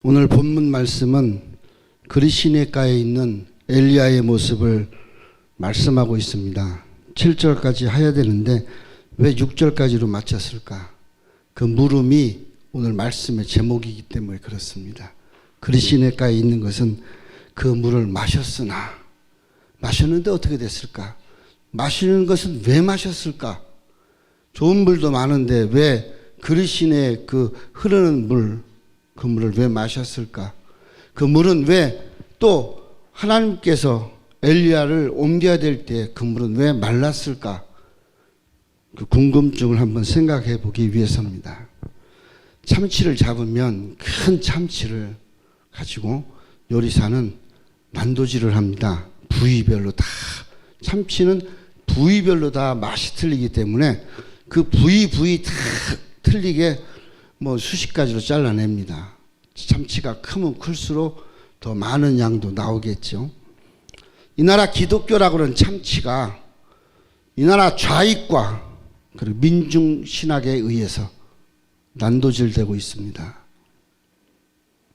오늘 본문 말씀은 그리시네가에 있는 엘리야의 모습을 말씀하고 있습니다. 7절까지 해야 되는데 왜 6절까지로 마쳤을까? 그 물음이 오늘 말씀의 제목이기 때문에 그렇습니다. 그리시네가에 있는 것은 그 물을 마셨으나, 마셨는데 어떻게 됐을까? 마시는 것은 왜 마셨을까? 좋은 물도 많은데 왜 그리시네 그 흐르는 물, 그 물을 왜 마셨을까? 그 물은 왜 또 하나님께서 엘리야를 옮겨야 될 때 그 물은 왜 말랐을까? 그 궁금증을 한번 생각해 보기 위해서입니다. 참치를 잡으면 큰 참치를 가지고 요리사는 난도질을 합니다. 부위별로 다. 참치는 부위별로 다 맛이 틀리기 때문에 그 부위 다 틀리게 수십 가지로 잘라냅니다. 참치가 크면 클수록 더 많은 양도 나오겠죠. 이 나라 기독교라고는 참치가 이 나라 좌익과 그리고 민중 신학에 의해서 난도질되고 있습니다.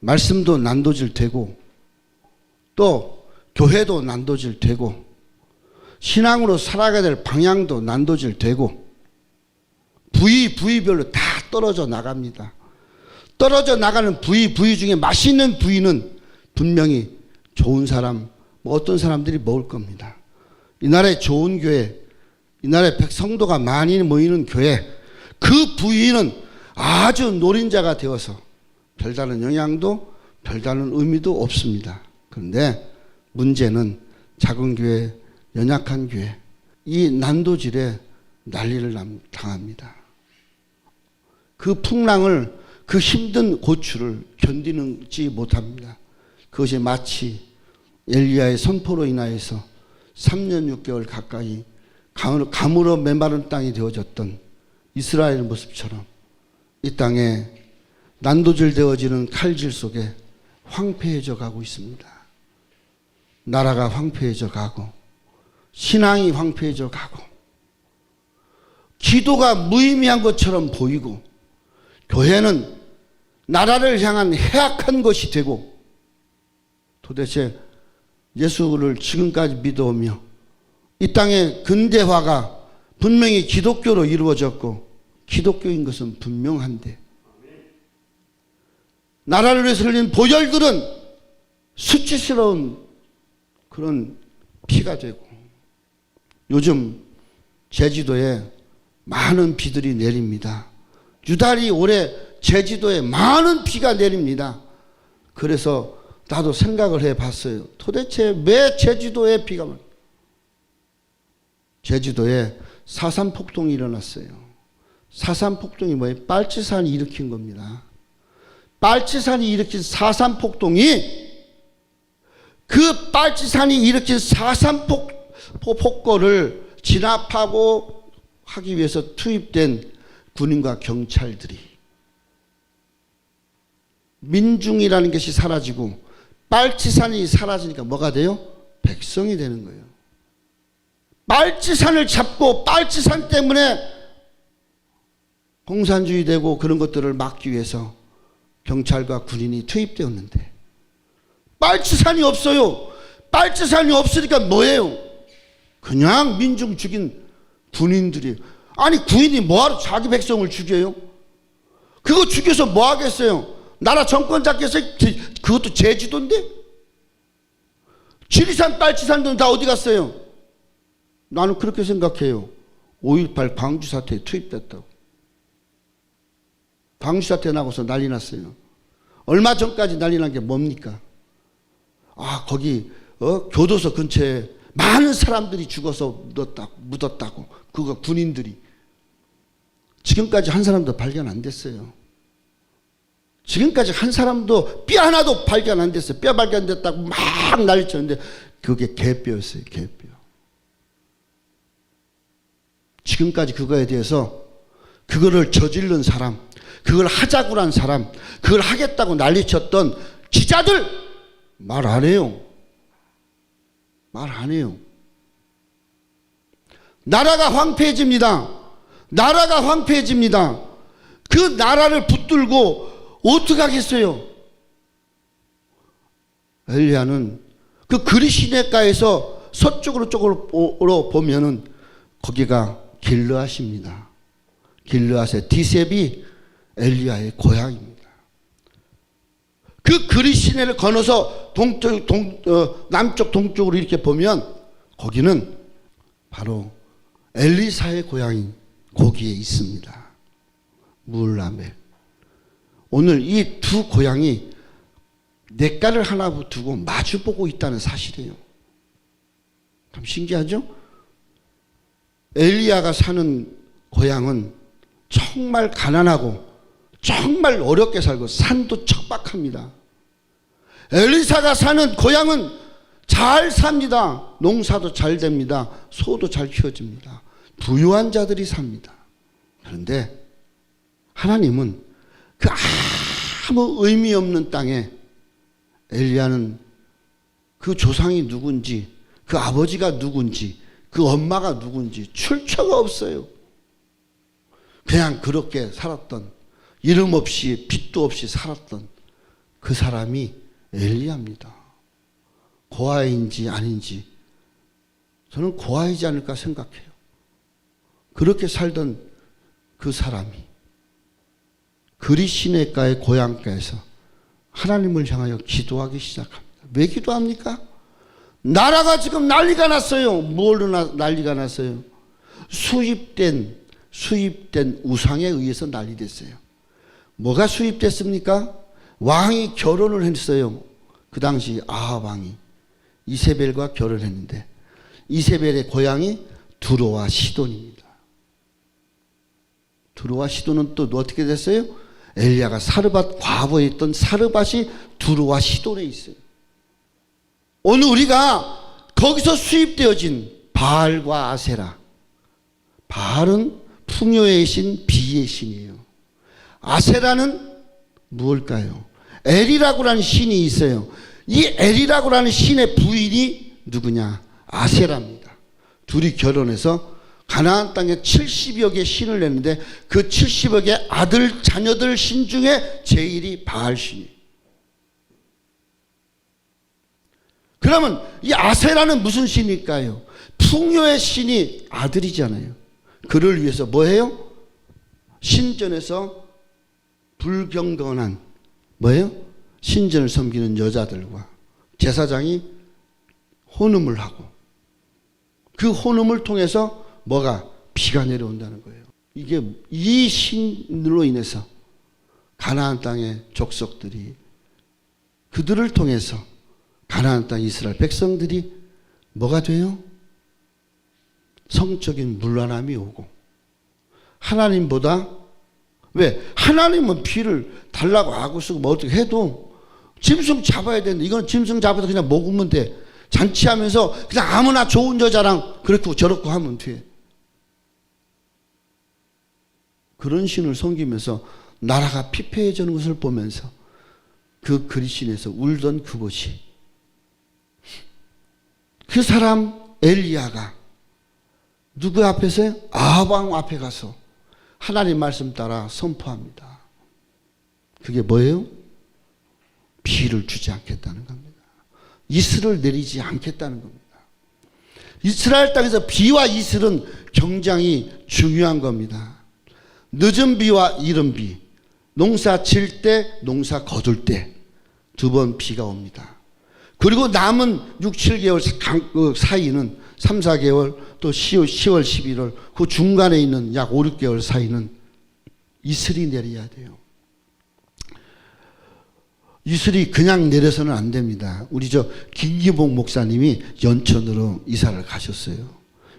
말씀도 난도질되고 또 교회도 난도질되고 신앙으로 살아가야 될 방향도 난도질되고 부위별로 다 떨어져 나갑니다. 떨어져 나가는 부위 중에 맛있는 부위는 분명히 좋은 사람, 어떤 사람들이 먹을 겁니다. 이 나라의 좋은 교회, 이 나라의 백성도가 많이 모이는 교회, 그 부위는 아주 노린자가 되어서 별다른 영향도 별다른 의미도 없습니다. 그런데 문제는 작은 교회, 연약한 교회, 이 난도질에 난리를 당합니다. 그 풍랑을, 그 힘든 고초를 견디지 못합니다. 그것이 마치 엘리야의 선포로 인하여서 3년 6개월 가까이 가물어 메마른 땅이 되어졌던 이스라엘 모습처럼 이 땅에 난도질 되어지는 칼질 속에 황폐해져 가고 있습니다. 나라가 황폐해져 가고 신앙이 황폐해져 가고 기도가 무의미한 것처럼 보이고 교회는 나라를 향한 해악한 것이 되고 도대체 예수를 지금까지 믿어오며 이 땅의 근대화가 분명히 기독교로 이루어졌고 기독교인 것은 분명한데 나라를 위해서 흘린 보혈들은 수치스러운 그런 피가 되고 요즘 제주도에 많은 비들이 내립니다. 유달리 올해 제주도에 많은 비가 내립니다. 그래서 나도 생각을 해봤어요. 도대체 왜 제주도에 비가 많을까? 제주도에 사산폭동이 일어났어요. 사산폭동이 뭐예요? 빨치산이 일으킨 겁니다. 빨치산이 일으킨 사산폭동이 그 빨치산이 일으킨 사산폭거를 진압하고 하기 위해서 투입된 군인과 경찰들이 민중이라는 것이 사라지고 빨치산이 사라지니까 뭐가 돼요? 백성이 되는 거예요. 빨치산을 잡고 빨치산 때문에 공산주의 되고 그런 것들을 막기 위해서 경찰과 군인이 투입되었는데 빨치산이 없어요. 빨치산이 없으니까 뭐예요? 그냥 민중 죽인 군인들이에요. 아니 군인이 뭐하러 자기 백성을 죽여요? 그거 죽여서 뭐 하겠어요? 나라 정권 잡겠어요? 그것도 제주도인데? 지리산 빨치산들은 다 어디 갔어요? 나는 그렇게 생각해요. 5.18 광주 사태에 투입됐다고. 광주 사태 나고서 난리 났어요. 얼마 전까지 난리 난 게 뭡니까? 거기 교도소 근처에 많은 사람들이 죽어서 묻었다고. 그거 군인들이. 지금까지 한 사람도 발견 안 됐어요. 지금까지 한 사람도 뼈 하나도 발견 안 됐어요. 뼈 발견됐다고 막 난리쳤는데 그게 개뼈였어요. 개뼈. 지금까지 그거에 대해서 그거를 저지른 사람, 그걸 하자고 한 사람, 그걸 하겠다고 난리쳤던 기자들 말 안 해요. 말 안 해요. 나라가 황폐해집니다. 나라가 황폐해집니다. 그 나라를 붙들고 어떻게 하겠어요? 엘리야는 그 그리 시내가에서 서쪽으로 쪽으로 보면은 거기가 길르앗입니다. 길르앗의 디셉이 엘리야의 고향입니다. 그 그리 시내를 건너서 남쪽 동쪽으로 이렇게 보면 거기는 바로 엘리사의 고향인 거기에 있습니다. 무울라멜. 오늘 이 두 고향이 냇가를 하나 두고 마주보고 있다는 사실이에요. 참 신기하죠? 엘리야가 사는 고향은 정말 가난하고 정말 어렵게 살고 산도 척박합니다. 엘리사가 사는 고향은 잘 삽니다. 농사도 잘 됩니다. 소도 잘 키워집니다. 부유한 자들이 삽니다. 그런데 하나님은 그 아무 의미 없는 땅에 엘리야는 그 조상이 누군지, 그 아버지가 누군지, 그 엄마가 누군지 출처가 없어요. 그냥 그렇게 살았던, 이름 없이 빚도 없이 살았던 그 사람이 엘리야입니다. 고아인지 아닌지 저는 고아이지 않을까 생각해요. 그렇게 살던 그 사람이 그리 시내가의 고향가에서 하나님을 향하여 기도하기 시작합니다. 왜 기도합니까? 나라가 지금 난리가 났어요. 뭘로 난리가 났어요? 수입된 우상에 의해서 난리됐어요. 뭐가 수입됐습니까? 왕이 결혼을 했어요. 그 당시 아합 왕이 이세벨과 결혼했는데 이세벨의 고향이 두로와 시돈입니다. 두로와 시돈은 또 어떻게 됐어요? 엘리야가 사르밧 과부에 있던 사르밧이 두로와 시돈에 있어요. 오늘 우리가 거기서 수입되어진 바알과 아세라. 바알은 풍요의 신, 비의 신이에요. 아세라는 무엇일까요? 엘이라고 하는 신이 있어요. 이 엘이라고 하는 신의 부인이 누구냐? 아세라입니다. 둘이 결혼해서 가나안 땅에 70여 개 신을 냈는데 그 70여 개 아들 자녀들 신 중에 제일이 바알 신이에요. 그러면 이 아세라는 무슨 신일까요? 풍요의 신이 아들이잖아요. 그를 위해서 뭐 해요? 신전에서 불경건한 뭐예요? 신전을 섬기는 여자들과 제사장이 혼음을 하고 그 혼음을 통해서 뭐가 피가 내려온다는 거예요. 이게 이 신으로 인해서 가나안 땅의 족속들이 그들을 통해서 가나안 땅 이스라엘 백성들이 뭐가 돼요? 성적인 문란함이 오고 하나님보다 왜? 하나님은 피를 달라고 하고 쓰고 뭐 어떻게 해도 짐승 잡아야 되는데 이건 짐승 잡아서 그냥 먹으면 돼. 잔치하면서 그냥 아무나 좋은 여자랑 그렇고 저렇고 하면 돼. 그런 신을 섬기면서 나라가 피폐해지는 것을 보면서 그 그리신에서 울던 그곳이 그 사람 엘리야가 누구 앞에서요? 아합 왕 앞에 가서 하나님 말씀 따라 선포합니다. 그게 뭐예요? 비를 주지 않겠다는 겁니다. 이슬을 내리지 않겠다는 겁니다. 이스라엘 땅에서 비와 이슬은 굉장히 중요한 겁니다. 늦은 비와 이른 비, 농사 질 때, 농사 거둘 때 두 번 비가 옵니다. 그리고 남은 6, 7개월 사이는 3, 4개월 또 10월, 11월 그 중간에 있는 약 5, 6개월 사이는 이슬이 내려야 돼요. 이슬이 그냥 내려서는 안 됩니다. 우리 김기복 목사님이 연천으로 이사를 가셨어요.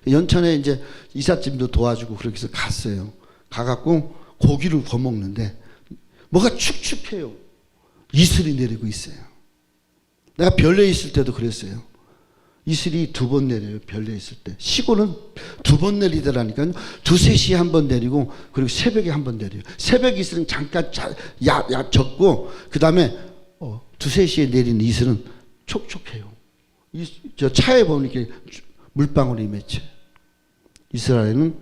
연천에 이제 이삿짐도 도와주고 그렇게 해서 갔어요. 가갖고 고기를 구워 먹는데 뭐가 축축해요. 이슬이 내리고 있어요. 내가 별내에 있을 때도 그랬어요. 이슬이 2번 내려요. 별내에 있을 때. 시골은 2번 내리더라니까요. 2, 3시에 한 번 내리고 그리고 새벽에 한 번 내려요. 새벽 이슬은 잠깐 적고 그 다음에 2, 3시에 내리는 이슬은 촉촉해요. 저 차에 보면 이렇게 물방울이 맺혀요. 이스라엘은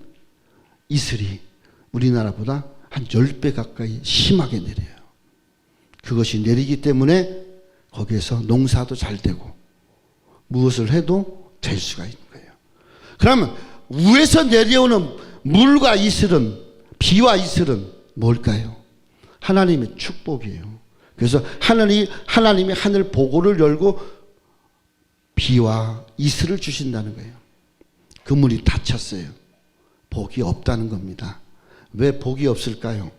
이슬이 우리나라보다 한 10배 가까이 심하게 내려요. 그것이 내리기 때문에 거기에서 농사도 잘 되고 무엇을 해도 될 수가 있는 거예요. 그러면 위에서 내려오는 물과 이슬은, 비와 이슬은 뭘까요? 하나님의 축복이에요. 그래서 하나님이 하늘 보고를 열고 비와 이슬을 주신다는 거예요. 그 문이 닫혔어요. 복이 없다는 겁니다. 왜 복이 없을까요?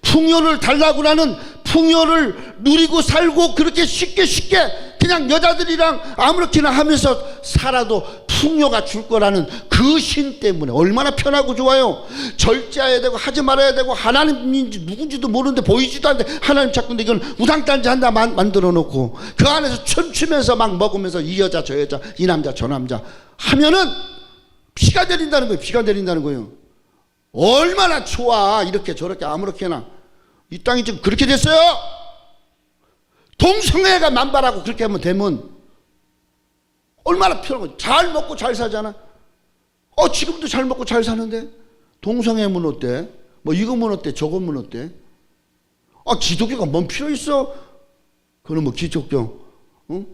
풍요를 달라고 하는, 풍요를 누리고 살고 그렇게 쉽게 그냥 여자들이랑 아무렇게나 하면서 살아도 풍요가 줄 거라는 그 신 때문에 얼마나 편하고 좋아요. 절제해야 되고 하지 말아야 되고 하나님인지 누군지도 모르는데 보이지도 않는데 하나님 찾는데 이건 우상단지 한다 만들어 놓고 그 안에서 춤추면서 막 먹으면서 이 여자 저 여자 이 남자 저 남자 하면은 피가 내린다는 거예요. 피가 내린다는 거예요. 얼마나 좋아. 이렇게 저렇게 아무렇게나. 이 땅이 지금 그렇게 됐어요. 동성애가 만발하고 그렇게 하면 되면 얼마나 편한 거지. 잘 먹고 잘 살잖아. 지금도 잘 먹고 잘 사는데 동성애면 어때? 뭐 이거면 어때? 저거면 어때? 기독교가 뭔 필요 있어? 그럼 뭐 기독교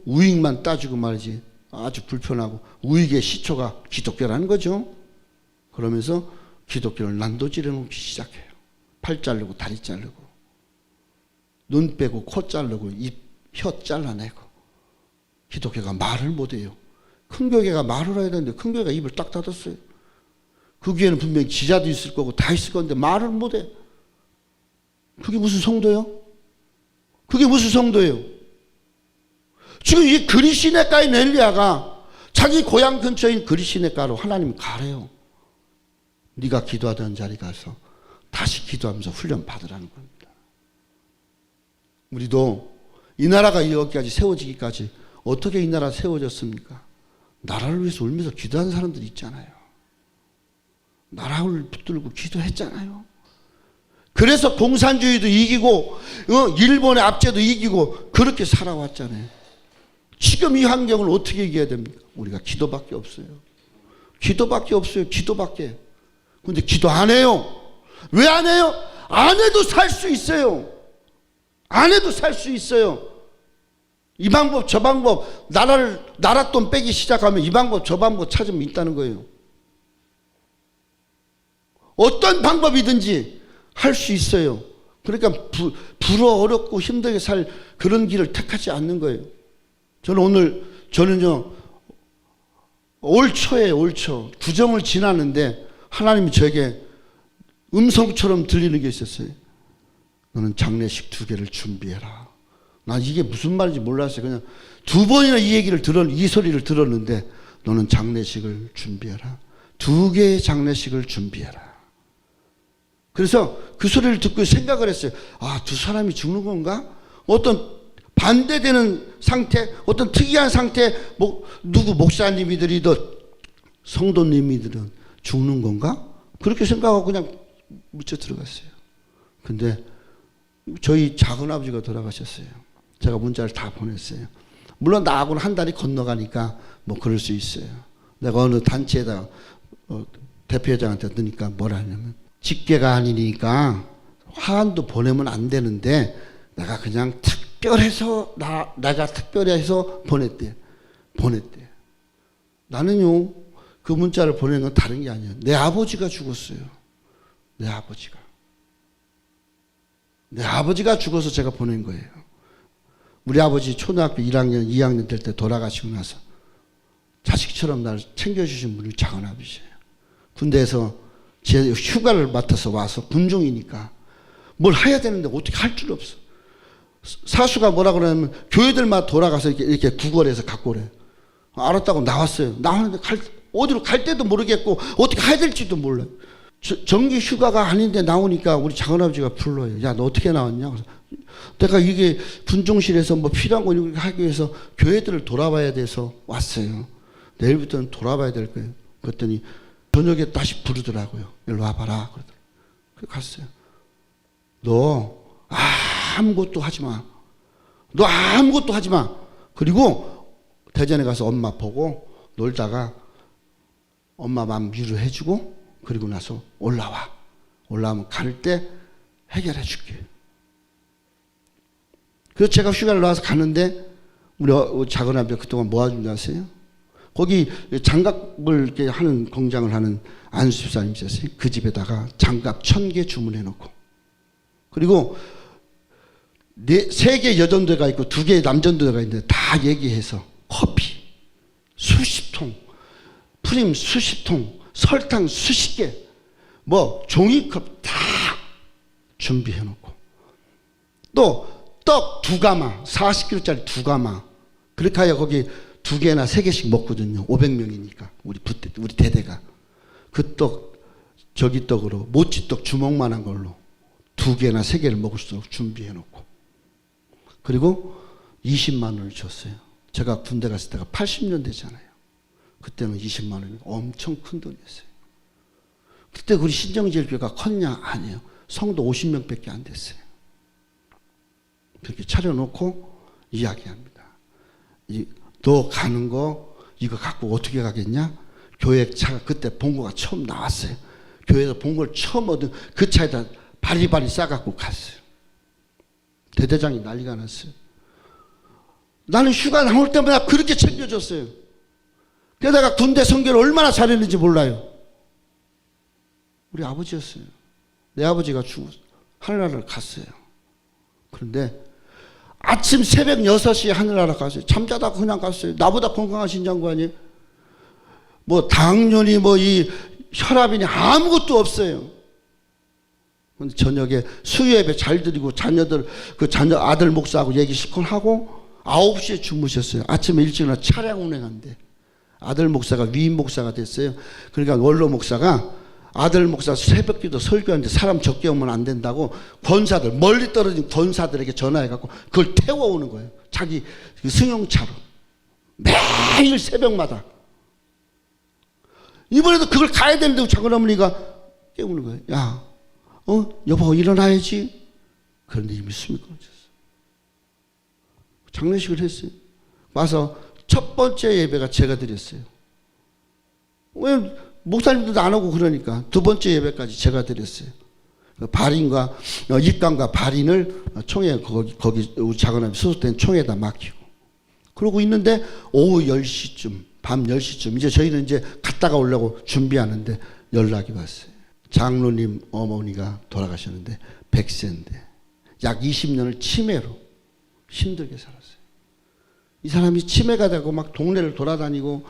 우익만 따지고 말이지. 아주 불편하고 우익의 시초가 기독교라는 거죠. 그러면서 기독교를 난도질해 놓기 시작해요. 팔 자르고 다리 자르고 눈 빼고 코 자르고 입 혀 잘라내고. 기독교가 말을 못해요. 큰 교회가 말을 해야 되는데 큰 교회가 입을 딱 닫았어요. 그 교회는 분명히 지자도 있을 거고 다 있을 건데 말을 못해. 그게 무슨 성도예요? 그게 무슨 성도예요? 지금 이 그리시네가의 넬리아가 자기 고향 근처인 그리시네가로 하나님 가래요. 네가 기도하던 자리 가서 다시 기도하면서 훈련 받으라는 겁니다. 우리도 이 나라가 여기까지 세워지기까지 어떻게 이 나라 세워졌습니까? 나라를 위해서 울면서 기도하는 사람들이 있잖아요. 나라를 붙들고 기도했잖아요. 그래서 공산주의도 이기고 일본의 압제도 이기고 그렇게 살아왔잖아요. 지금 이 환경을 어떻게 이겨야 됩니까? 우리가 기도밖에 없어요. 기도밖에 없어요. 기도밖에. 근데 기도 안 해요. 왜 안 해요? 안 해도 살 수 있어요. 안 해도 살 수 있어요. 이 방법 저 방법 나라 돈 빼기 시작하면 이 방법 저 방법 찾으면 있다는 거예요. 어떤 방법이든지 할 수 있어요. 그러니까 불어 어렵고 힘들게 살 그런 길을 택하지 않는 거예요. 저는요 올 초 구정을 지나는데 하나님이 저에게 음성처럼 들리는 게 있었어요. 너는 장례식 2개를 준비해라. 난 이게 무슨 말인지 몰랐어요. 그냥 2번이나 이 소리를 들었는데 너는 장례식을 준비해라. 2개의 장례식을 준비해라. 그래서 그 소리를 듣고 생각을 했어요. 두 사람이 죽는 건가? 어떤 반대되는 상태, 어떤 특이한 상태, 누구 목사님이들이든 성도님이들은 죽는 건가? 그렇게 생각하고 그냥 묻혀 들어갔어요. 근데 저희 작은아버지가 돌아가셨어요. 제가 문자를 다 보냈어요. 물론 나하고는 한 달이 건너가니까 그럴 수 있어요. 내가 어느 단체에다 대표회장한테 넣으니까 뭐라 하냐면 직계가 아니니까 화환도 보내면 안 되는데 내가 그냥 특별해서 내가 특별해서 보냈대. 나는요 그 문자를 보낸 건 다른 게 아니에요. 내 아버지가 죽었어요. 내 아버지가 죽어서 제가 보낸 거예요. 우리 아버지 초등학교 1학년, 2학년 될 때 돌아가시고 나서 자식처럼 나를 챙겨주신 분이 작은아버지예요. 군대에서 제 휴가를 맡아서 와서 군종이니까 뭘 해야 되는데 어떻게 할 줄 없어. 사수가 뭐라 그러냐면 교회들마다 돌아가서 이렇게 구걸해서 갖고 오래. 알았다고 나왔어요. 나왔는데 어디로 갈 때도 모르겠고 어떻게 해야 될지도 몰라요. 정기 휴가가 아닌데 나오니까 우리 작은아버지가 불러요. 야, 너 어떻게 나왔냐? 그래서 내가 이게 군종실에서 필요한 거 이렇게 하기 위해서 교회들을 돌아봐야 돼서 왔어요. 내일부터는 돌아봐야 될 거예요. 그랬더니 저녁에 다시 부르더라고요. 일로 와봐라. 그러더라고요. 그래서 갔어요. 너 아무것도 하지 마. 너 아무것도 하지 마. 그리고 대전에 가서 엄마 보고 놀다가 엄마 마음 위로해주고 그리고 나서 올라와. 올라오면 갈 때 해결해 줄게. 그래서 제가 휴가를 나와서 가는데 우리 작은 아버지가 그동안 뭐 하는지 아세요? 거기 장갑을 이렇게 하는 공장을 하는 안수 집사님 있었어요. 그 집에다가 장갑 1000개 주문해 놓고, 그리고 3개 여전대가 있고 2개 남전대가 있는데 다 얘기해서 커피 수십 통, 프림 수십 통, 설탕 수십 개, 뭐 종이컵 다 준비해 놓고, 또 떡 2가마, 40kg짜리 2가마, 그렇게 하여 거기 2개나 3개씩 먹거든요. 500명이니까 우리 대대가. 그 떡, 저기 떡으로 모찌떡 주먹만한 걸로 2개나 3개를 먹을 수 있도록 준비해 놓고, 그리고 20만 원을 줬어요. 제가 군대 갔을 때가 80년대잖아요. 그때는 20만 원이 엄청 큰 돈이었어요. 그때 우리 신정제일교회가 컸냐? 아니에요. 성도 50명밖에 안 됐어요. 그렇게 차려놓고 이야기합니다. 너 가는 거 이거 갖고 어떻게 가겠냐? 교회 차가 그때 봉고가 처음 나왔어요. 교회에서 봉고를 처음 얻은 그 차에다 바리바리 싸갖고 갔어요. 대대장이 난리가 났어요. 나는 휴가 나올 때마다 그렇게 챙겨줬어요. 게다가 군대 선교를 얼마나 잘했는지 몰라요. 우리 아버지였어요. 내 아버지가 죽어서 하늘나라를 갔어요. 그런데 아침 새벽 6시에 하늘나라 갔어요. 잠자다 그냥 갔어요. 나보다 건강하신 장관이 뭐 당뇨니 뭐 이 혈압이니 아무것도 없어요. 근데 저녁에 수요예배 잘 드리고 자녀들 그 자녀 아들 목사하고 얘기 실컷 하고 9시에 주무셨어요. 아침에 일찍 일어나 차량 운행한대. 아들 목사가 위임 목사가 됐어요. 그러니까 원로 목사가 아들 목사 새벽기도 설교하는데 사람 적게 오면 안 된다고 권사들, 멀리 떨어진 권사들에게 전화해갖고 그걸 태워오는 거예요. 자기 승용차로. 매일 새벽마다. 이번에도 그걸 가야 되는데 작은 어머니가 깨우는 거예요. 야, 여보 일어나야지. 그런데 이미 숨이 끊어졌어. 장례식을 했어요. 와서 첫 번째 예배가 제가 드렸어요. 왜 목사님들도 안 오고 그러니까 두 번째 예배까지 제가 드렸어요. 발인과 입관과 발인을 총회 거기 우리 작은아버지 소속된 총회에다 맡기고, 그러고 있는데 오후 10시쯤 밤 10시쯤 이제 저희는 이제 갔다가 오려고 준비하는데 연락이 왔어요. 장로님 어머니가 돌아가셨는데 100세인데 약 20년을 치매로 힘들게 살았어요. 이 사람이 치매가 되고 막 동네를 돌아다니고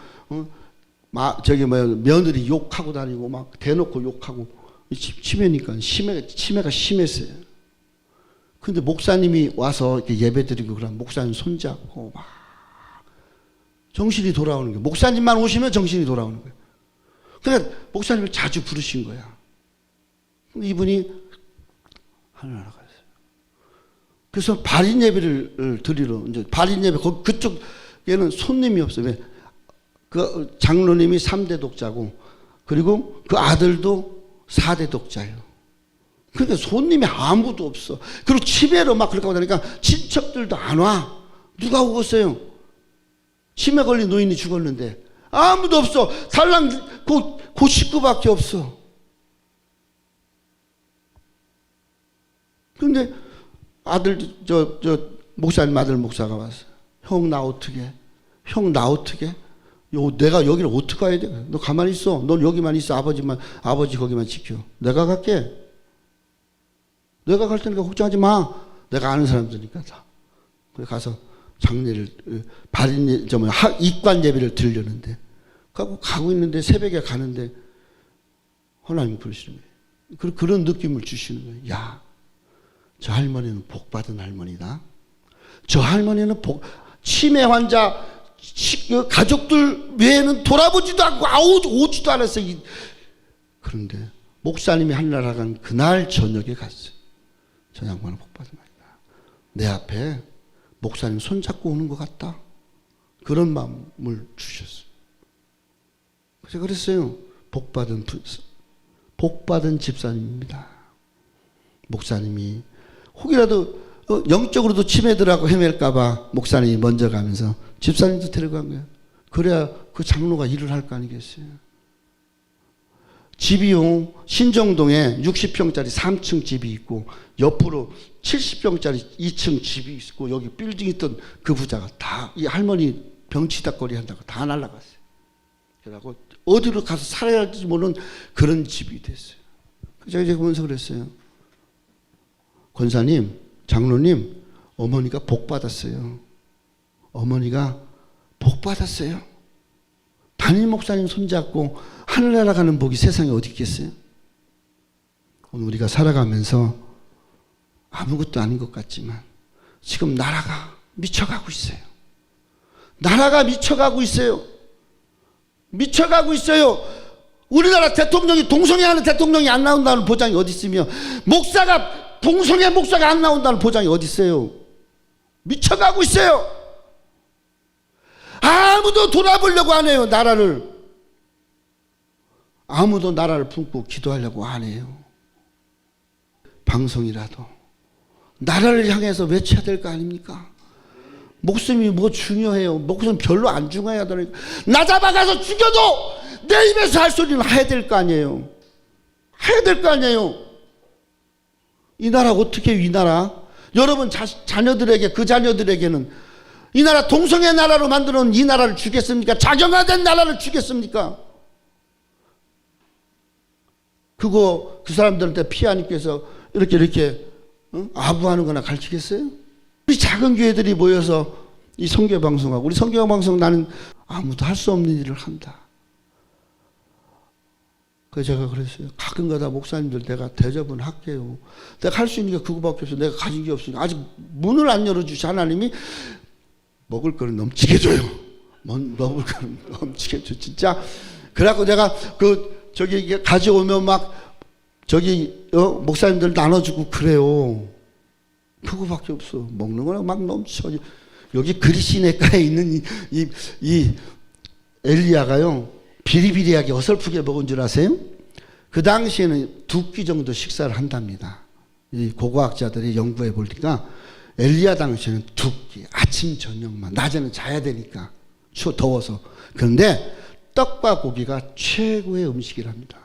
며느리 욕하고 다니고 막 대놓고 욕하고 치매니까 치매가 심했어요. 근데 목사님이 와서 이렇게 예배드리고 그러면 목사님 손잡고 막 정신이 돌아오는 거예요. 목사님만 오시면 정신이 돌아오는 거예요. 그러니까 목사님을 자주 부르신 거야. 근데 이분이 하늘나라 갔어요. 그래서 발인 예배를 드리러 이제 발인 예배 그쪽에는 손님이 없어요. 왜? 그 장로님이 3대 독자고 그리고 그 아들도 4대 독자예요. 그러니까 손님이 아무도 없어. 그리고 치매로 막 그렇게 하고 다니까 친척들도 안 와. 누가 오겠어요? 치매 걸린 노인이 죽었는데 아무도 없어. 달랑 그 식구밖에 없어. 그런데 아들 목사님 아들 목사가 왔어. 형 나 어떻게? 형 나 어떻게? 내가 여기를 어떻게 가야 돼? 너 가만히 있어. 넌 여기만 있어. 아버지 거기만 지켜. 내가 갈게. 내가 갈 테니까 걱정하지 마. 내가 아는 사람들이니까 다. 그래 가서 장례를 입관 예배를 드리려는데 가고 있는데 새벽에 가는데 하나님 부르시는 거예요. 그런 느낌을 주시는 거예요. 야, 저 할머니는 복 받은 할머니다. 저 할머니는 치매 환자 가족들 외에는 돌아보지도 않고 오지도 않았어요. 그런데 목사님이 하늘나라 간 그날 저녁에 갔어요. 저 양반은 복받은 말이다. 내 앞에 목사님 손잡고 오는 것 같다. 그런 마음을 주셨어요. 그래서 그랬어요. 복받은 집사님입니다. 목사님이 혹이라도 영적으로도 치매들하고 헤맬까봐 목사님이 먼저 가면서 집사님도 데려간 거예요. 그래야 그 장로가 일을 할 거 아니겠어요. 집이요, 신정동에 60평짜리 3층 집이 있고 옆으로 70평짜리 2층 집이 있고 여기 빌딩 있던 그 부자가 다 이 할머니 병치다거리 한다고 다 날라갔어요. 그래갖고 어디로 가서 살아야 할지 모르는 그런 집이 됐어요. 제가 이제 보면서 그랬어요. 권사님, 장로님, 어머니가 복 받았어요. 어머니가 복 받았어요. 담임 목사님 손잡고 하늘나라 가는 복이 세상에 어디 있겠어요? 오늘 우리가 살아가면서 아무것도 아닌 것 같지만 지금 나라가 미쳐가고 있어요. 나라가 미쳐가고 있어요. 미쳐가고 있어요. 우리나라 대통령이 동성애하는 대통령이 안 나온다는 보장이 어디 있으며 목사가 동성애 목사가 안 나온다는 보장이 어디 있어요? 미쳐가고 있어요. 아무도 돌아보려고 안 해요. 나라를. 아무도 나라를 품고 기도하려고 안 해요. 방송이라도 나라를 향해서 외쳐야 될 거 아닙니까? 목숨이 뭐 중요해요? 목숨 별로 안 중요하다니까. 나 잡아가서 죽여도 내 입에서 할 소리는 해야 될 거 아니에요. 해야 될 거 아니에요. 이 나라 어떻게 이 나라? 여러분 자녀들에게 그 자녀들에게는 이 나라 동성애 나라로 만들어놓은 이 나라를 주겠습니까? 자경화된 나라를 주겠습니까? 그거 그 사람들한테 피하님께서 이렇게 아부하는 거나 가르치겠어요? 우리 작은 교회들이 모여서 이 선교방송하고 우리 선교방송 나는 아무도 할 수 없는 일을 한다. 그래서 제가 그랬어요. 가끔가다 목사님들 내가 대접은 할게요. 내가 할 수 있는 게 그거밖에 없어. 내가 가진 게 없으니까 아직 문을 안 열어주시 하나님이 먹을 거는 넘치게 줘요. 먹을 거는 넘치게 줘. 진짜. 그래갖고 내가 저기 가져오면 막 목사님들 나눠주고 그래요. 그거밖에 없어. 먹는 거는 막 넘쳐. 여기 그리시네가에 있는 이 엘리야가요. 비리비리하게 어설프게 먹은 줄 아세요? 그 당시에는 2끼 정도 식사를 한답니다. 이 고고학자들이 연구해 보니까 엘리야 당시에는 2끼, 아침 저녁만. 낮에는 자야 되니까 더워서. 그런데 떡과 고기가 최고의 음식이랍니다.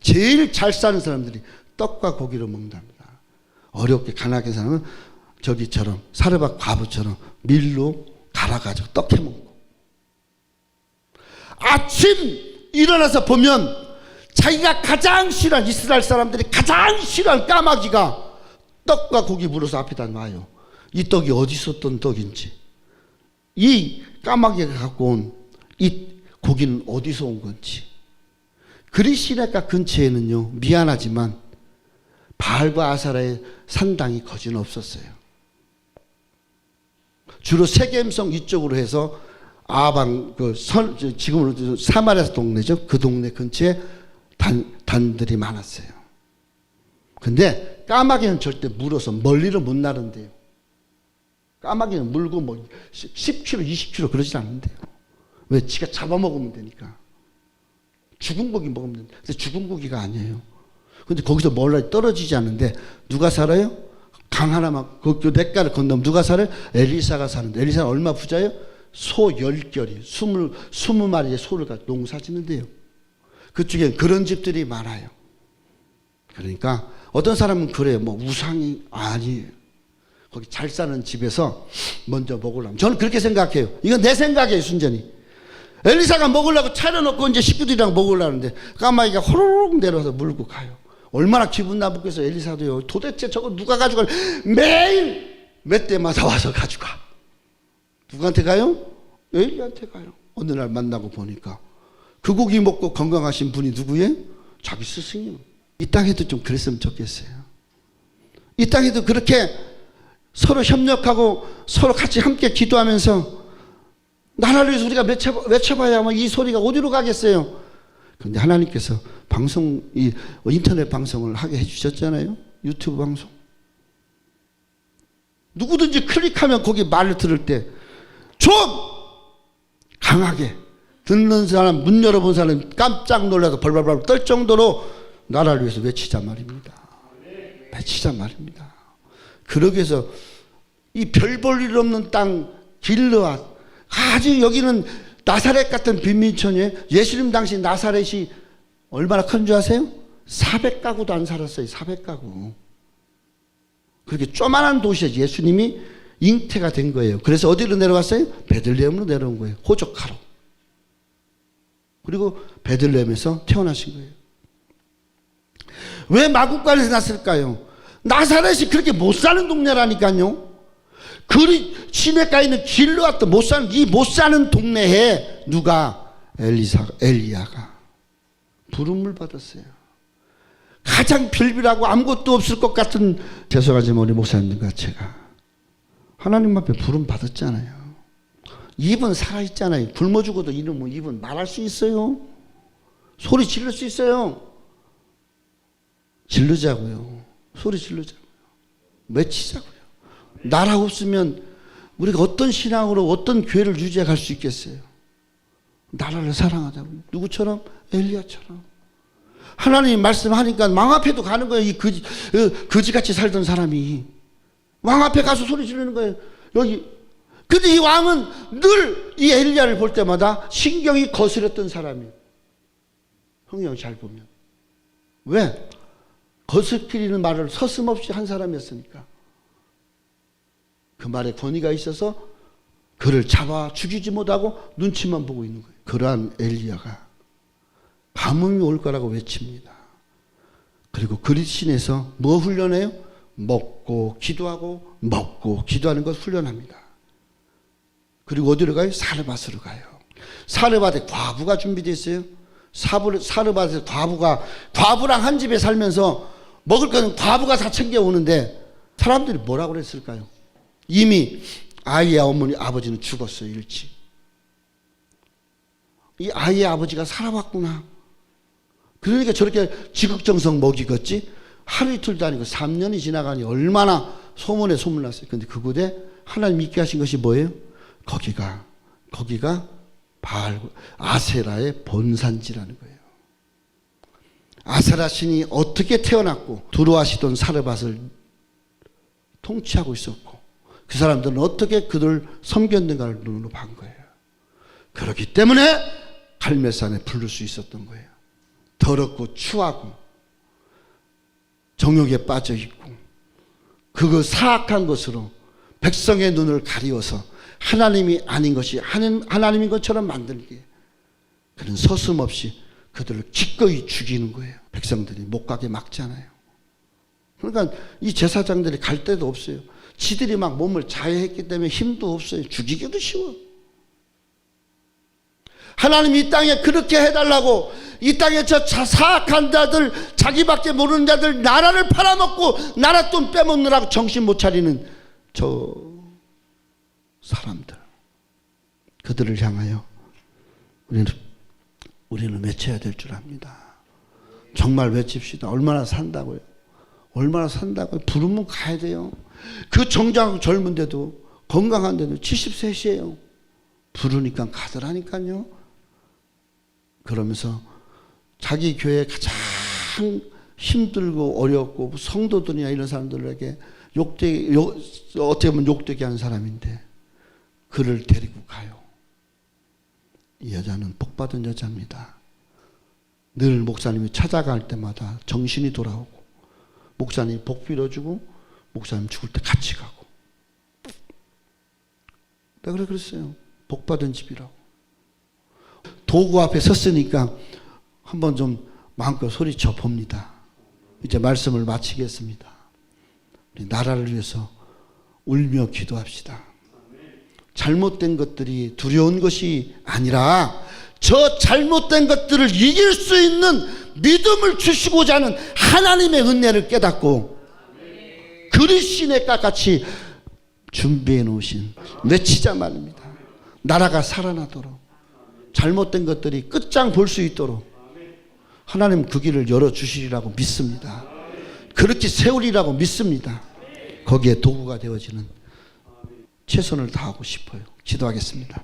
제일 잘 사는 사람들이 떡과 고기를 먹는답니다. 어렵게 가난하게 사는 저기처럼 사르밧 과부처럼 밀로 갈아가지고 떡 해먹고 아침 일어나서 보면 자기가 가장 싫어하는 이스라엘 사람들이 가장 싫어하는 까마귀가 떡과 고기 물어서 앞에다 놔요. 이 떡이 어디서 어떤 떡인지, 이 까마귀가 갖고 온 이 고기는 어디서 온 건지. 그리시네가 근처에는요, 미안하지만 바알과 아사라의 산당이 거진 없었어요. 주로 세겜성 이쪽으로 해서 아방 지금으로 사마리아 동네죠. 그 동네 근처에 단들이 많았어요. 근데 까마귀는 절대 물어서 멀리로 못 나른대요. 까마귀는 물고 뭐 10km, 20km 그러진 않는데요. 왜? 지가 잡아먹으면 되니까. 죽은 고기 먹으면 된다. 근데 죽은 고기가 아니에요. 근데 거기서 멀리 떨어지지 않는데 누가 살아요? 강 하나만 그 냇가를 건너면 누가 살아요? 엘리사가 사는데. 엘리사는 얼마 부자예요? 소 10결이 20마리의 소를 가지고 농사 짓는데요. 그쪽에 그런 집들이 많아요. 그러니까 어떤 사람은 그래요. 뭐 우상이 아니에요. 거기 잘 사는 집에서 먼저 먹으려면. 저는 그렇게 생각해요. 이건 내 생각이에요. 순전히. 엘리사가 먹으려고 차려놓고 이제 식구들이랑 먹으려는데 까마귀가 호로록 내려서 물고 가요. 얼마나 기분 나쁘겠어. 엘리사도요. 도대체 저거 누가 가져가? 매일 몇 대마다 와서 가져가. 누구한테 가요? 엘리한테 가요. 어느 날 만나고 보니까 그 고기 먹고 건강하신 분이 누구예요? 자기 스승이요. 이 땅에도 좀 그랬으면 좋겠어요. 이 땅에도 그렇게 서로 협력하고 서로 같이 함께 기도하면서 나라를 위해서 우리가 외쳐봐야 이 소리가 어디로 가겠어요? 그런데 하나님께서 인터넷 방송을 하게 해주셨잖아요. 유튜브 방송. 누구든지 클릭하면 거기 말을 들을 때 좀 강하게 듣는 사람, 문 열어본 사람 깜짝 놀라서 벌벌벌 떨 정도로 나라를 위해서 외치자 말입니다. 외치자 말입니다. 그러기 위해서 이 별 볼 일 없는 땅 길르앗, 아주 여기는 나사렛 같은 빈민촌이에요. 예수님 당시 나사렛이 얼마나 큰 줄 아세요? 400가구도 안 살았어요. 400가구. 그렇게 쪼만한 도시에 예수님이 잉태가 된 거예요. 그래서 어디로 내려갔어요? 베들레헴으로 내려온 거예요. 호적하러. 그리고 베들레헴에서 태어나신 거예요. 왜 마구간에서 났을까요? 나사렛이 그렇게 못 사는 동네라니까요. 그 시내가에 있는 길로 왔던 이 못 사는 동네에 누가 엘리야가 부름을 받았어요. 가장 별비라고 아무것도 없을 것 같은, 죄송하지만 우리 목사님과 제가 하나님 앞에 부름 받았잖아요. 입은 살아있잖아요. 굶어 죽어도 입은 말할 수 있어요. 소리 지를 수 있어요. 지르자고요. 소리 지르자고요. 외치자고요. 나라 없으면 우리가 어떤 신앙으로 어떤 교회를 유지해 갈 수 있겠어요? 나라를 사랑하자고요. 누구처럼? 엘리야처럼. 하나님이 말씀하니까 왕 앞에도 가는 거예요. 이 거지같이 살던 사람이 왕 앞에 가서 소리 지르는 거예요. 여기. 근데 이 왕은 늘 이 엘리야를 볼 때마다 신경이 거스렸던 사람이에요. 성경 잘 보면. 왜? 거스리는 말을 서슴없이 한 사람이었으니까. 그 말에 권위가 있어서 그를 잡아 죽이지 못하고 눈치만 보고 있는 거예요. 그러한 엘리야가 가뭄이 올 거라고 외칩니다. 그리고 그리신에서 뭐 훈련해요? 먹고 기도하고 먹고 기도하는 것 훈련합니다. 그리고 어디로 가요? 사르밧으로 가요. 사르밧에 과부가 준비되어 있어요. 사르밧에 과부랑 한 집에 살면서 먹을 거는 과부가 다 챙겨오는데 사람들이 뭐라고 그랬을까요? 이미 아이의 아버지는 죽었어요. 일찍. 이 아이의 아버지가 살아왔구나. 그러니까 저렇게 지극정성 먹이겠지. 하루 이틀도 아니고 3년이 지나가니 얼마나 소문에 소문났어요. 근데 그곳에 하나님 믿게 하신 것이 뭐예요? 거기가 아세라의 본산지라는 거예요. 아세라 신이 어떻게 태어났고 두루하시던 사르밧을 통치하고 있었고 그 사람들은 어떻게 그들을 섬겼는가를 눈으로 본 거예요. 그렇기 때문에 갈멜산에 부를 수 있었던 거예요. 더럽고 추하고 정욕에 빠져 있고 그거 사악한 것으로 백성의 눈을 가리워서 하나님이 아닌 것이 하나님인 것처럼 만들게 그는 서슴없이 그들을 기꺼이 죽이는 거예요. 백성들이 못 가게 막잖아요. 그러니까 이 제사장들이 갈 데도 없어요. 지들이 막 몸을 자해했기 때문에 힘도 없어요. 죽이기도 쉬워. 하나님이 이 땅에 그렇게 해달라고 이 땅에 저 사악한 자들 자기밖에 모르는 자들 나라를 팔아먹고 나라 돈 빼먹느라고 정신 못 차리는 저 사람들 그들을 향하여 우리는 외쳐야 될 줄 압니다. 정말 외칩시다. 얼마나 산다고요? 얼마나 산다고요? 부르면 가야 돼요. 그 정장 젊은데도 건강한데도 70세시에요. 부르니까 가더라니까요. 그러면서 자기 교회에 가장 힘들고 어렵고 성도들이나 이런 사람들에게 어떻게 보면 욕되게 하는 사람인데 그를 데리고 가요. 이 여자는 복받은 여자입니다. 늘 목사님이 찾아갈 때마다 정신이 돌아오고 목사님 복 빌어주고 목사님 죽을 때 같이 가고 내가 그랬어요. 복받은 집이라고. 도구 앞에 섰으니까 한번 좀 마음껏 소리쳐 봅니다. 이제 말씀을 마치겠습니다. 우리 나라를 위해서 울며 기도합시다. 잘못된 것들이 두려운 것이 아니라 저 잘못된 것들을 이길 수 있는 믿음을 주시고자 하는 하나님의 은혜를 깨닫고 그리스도인과 같이 준비해 놓으신 외치자 말입니다. 나라가 살아나도록 잘못된 것들이 끝장 볼 수 있도록 하나님 그 길을 열어주시리라고 믿습니다. 그렇게 세우리라고 믿습니다. 거기에 도구가 되어지는 최선을 다하고 싶어요. 기도하겠습니다.